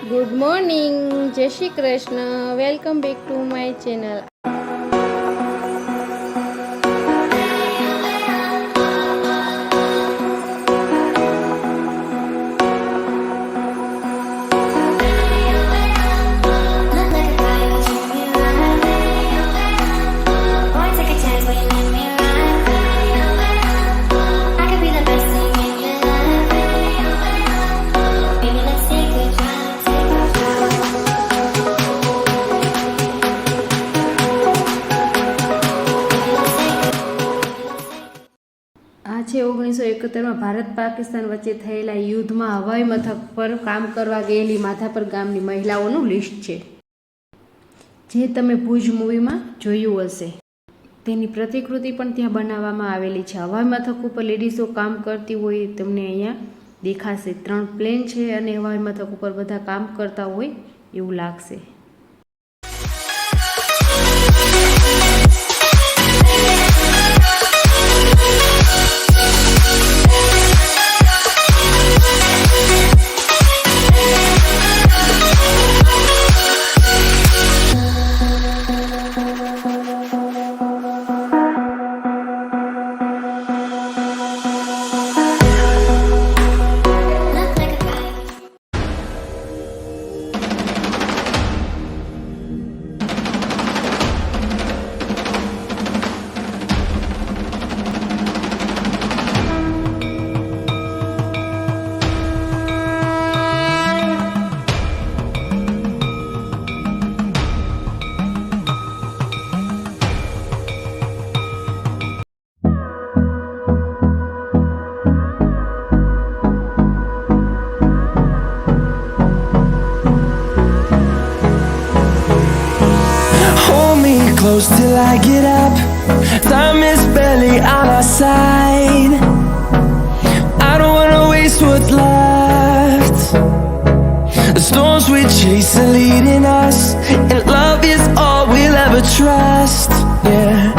Good morning, જય Shri Krishna. Welcome back to my channel. આ છે 1971માં ભારત પાકિસ્તાન વચ્ચે થયેલા યુદ્ધમાં હવાઈ મથક પર કામ કરવા ગયેલી માધાપર ગામની મહિલાઓનું લિસ્ટ છે, જે તમે ભુજ મૂવીમાં જોયું હશે. તેની પ્રતિકૃતિ પણ ત્યાં બનાવવામાં આવેલી છે. હવાઈ મથક ઉપર લેડીઝો કામ કરતી હોય તમને અહીંયા દેખાશે. 3 પ્લેન છે અને હવાઈ મથક ઉપર બધા કામ કરતા હોય એવું લાગશે. Close till I get up. Time is barely on our side. I don't wanna waste what's left. The storms we chase are leading us, and love is all we'll ever trust. Yeah.